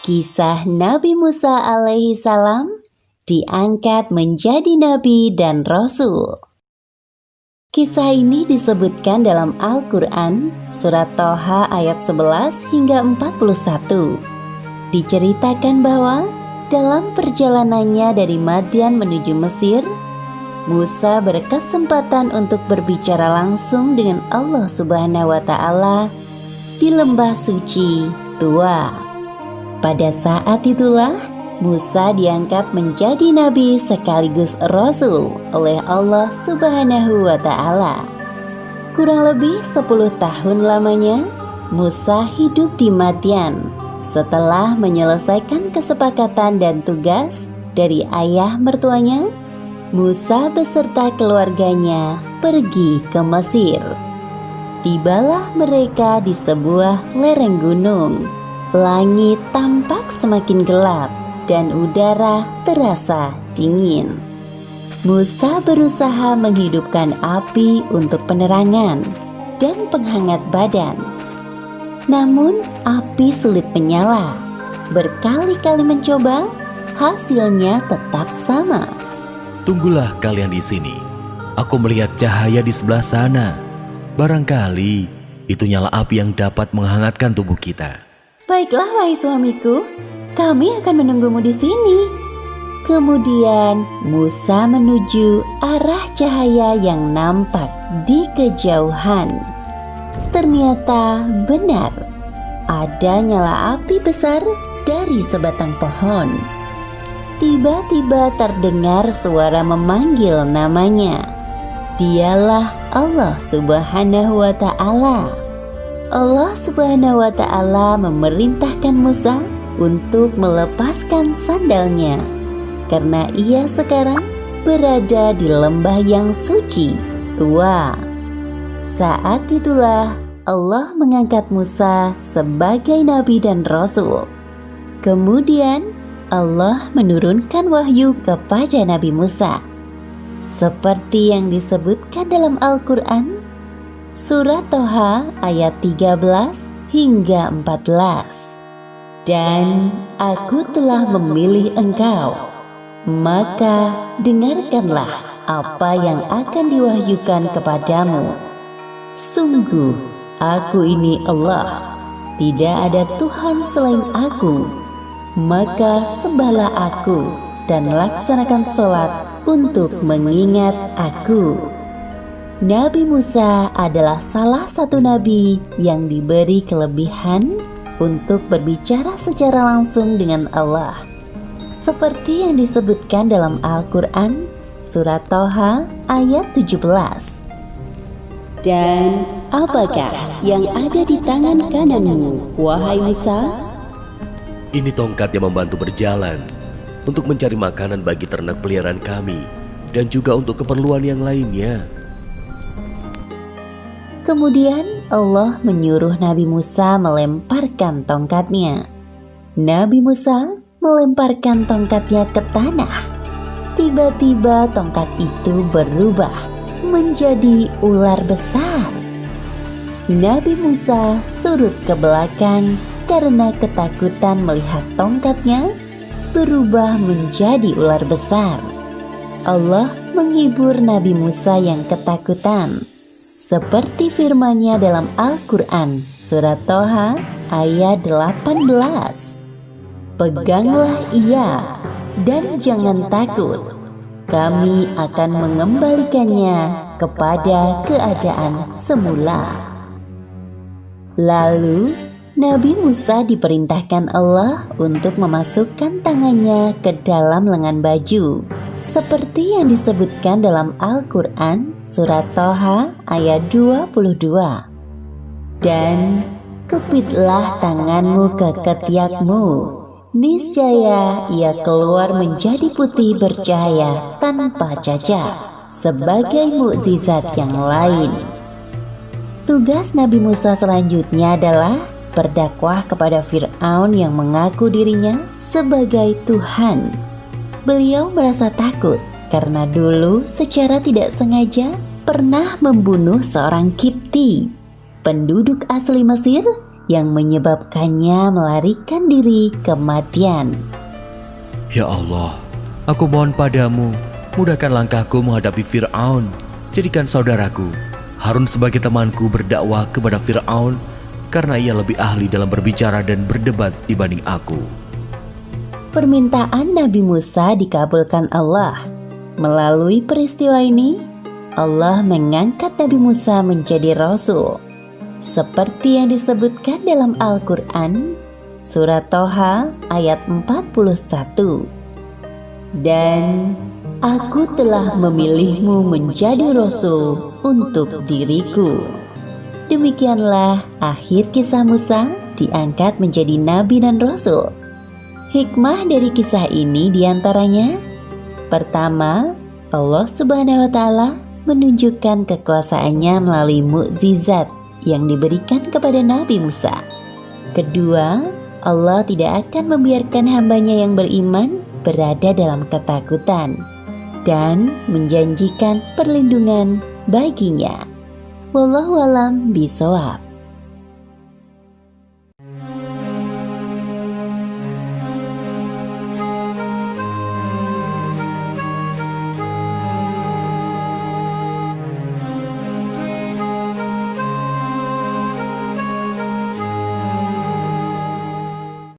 Kisah Nabi Musa alaihi salam diangkat menjadi nabi dan rasul. Kisah ini disebutkan dalam Al-Quran, surat Toha ayat 11 hingga 41. Diceritakan bahwa dalam perjalanannya dari Madian menuju Mesir, Musa berkesempatan untuk berbicara langsung dengan Allah Subhanahu wa Ta'ala di lembah suci Tua. Pada saat itulah Musa diangkat menjadi nabi sekaligus rasul oleh Allah Subhanahu wa Ta'ala. Kurang lebih 10 tahun lamanya Musa hidup di Madian setelah menyelesaikan kesepakatan dan tugas dari ayah mertuanya. Musa beserta keluarganya pergi ke Mesir. Tibalah mereka di sebuah lereng gunung. Langit tampak semakin gelap dan udara terasa dingin. Musa berusaha menghidupkan api untuk penerangan dan penghangat badan. Namun api sulit menyala. Berkali-kali mencoba, hasilnya tetap sama. Tunggulah kalian di sini. Aku melihat cahaya di sebelah sana. Barangkali itu nyala api yang dapat menghangatkan tubuh kita. Baiklah, wahai suamiku, kami akan menunggumu di sini. Kemudian Musa menuju arah cahaya yang nampak di kejauhan. Ternyata benar, ada nyala api besar dari sebatang pohon. Tiba-tiba terdengar suara memanggil namanya. Dialah Allah Subhanahu wa Ta'ala. Allah Subhanahu wa Ta'ala memerintahkan Musa untuk melepaskan sandalnya karena ia sekarang berada di lembah yang suci Tua. Saat itulah Allah mengangkat Musa sebagai nabi dan rasul. Kemudian Allah menurunkan wahyu kepada Nabi Musa seperti yang disebutkan dalam Al-Quran, surat Toha ayat 13 hingga 14. Dan aku telah memilih engkau, maka dengarkanlah apa yang akan diwahyukan kepadamu. Sungguh, aku ini Allah, tidak ada Tuhan selain aku. Maka sembahlah aku dan laksanakan sholat untuk mengingat aku. Nabi Musa adalah salah satu nabi yang diberi kelebihan untuk berbicara secara langsung dengan Allah, seperti yang disebutkan dalam Al-Quran, surat Toha ayat 17. Dan apakah yang ada di tangan kananmu, wahai Musa? Ini tongkat yang membantu berjalan untuk mencari makanan bagi ternak peliharaan kami dan juga untuk keperluan yang lainnya. Kemudian Allah menyuruh Nabi Musa melemparkan tongkatnya. Nabi Musa melemparkan tongkatnya ke tanah. Tiba-tiba tongkat itu berubah menjadi ular besar. Nabi Musa surut ke belakang karena ketakutan melihat tongkatnya berubah menjadi ular besar. Allah menghibur Nabi Musa yang ketakutan, seperti firman-Nya dalam Al-Quran, surat Toha ayat 18. Peganglah ia dan jangan takut, kami akan mengembalikannya kepada keadaan semula. Lalu Nabi Musa diperintahkan Allah untuk memasukkan tangannya ke dalam lengan baju, seperti yang disebutkan dalam Al-Quran, surat Toha ayat 22. Dan kepitlah tanganmu ke ketiakmu, niscaya ia keluar menjadi putih bercahaya tanpa cacat, sebagai mukjizat yang lain. Tugas Nabi Musa selanjutnya adalah berdakwah kepada Fir'aun yang mengaku dirinya sebagai Tuhan. Beliau merasa takut karena dulu secara tidak sengaja pernah membunuh seorang Kipti, penduduk asli Mesir yang menyebabkannya melarikan diri kematian. Ya Allah, aku mohon padamu, mudahkan langkahku menghadapi Fir'aun. Jadikan saudaraku Harun sebagai temanku berdakwah kepada Fir'aun, karena ia lebih ahli dalam berbicara dan berdebat dibanding aku. Permintaan Nabi Musa dikabulkan Allah. Melalui peristiwa ini, Allah mengangkat Nabi Musa menjadi Rasul. Seperti yang disebutkan dalam Al-Quran, Surat Toha ayat 41. Dan aku telah memilihmu menjadi Rasul untuk diriku. Demikianlah akhir kisah Musa diangkat menjadi Nabi dan Rasul. Hikmah dari kisah ini diantaranya: pertama, Allah Subhanahu wa Ta'ala menunjukkan kekuasaannya melalui mukjizat yang diberikan kepada Nabi Musa. Kedua, Allah tidak akan membiarkan hambanya yang beriman berada dalam ketakutan dan menjanjikan perlindungan baginya. Wallahu a'lam bishawab.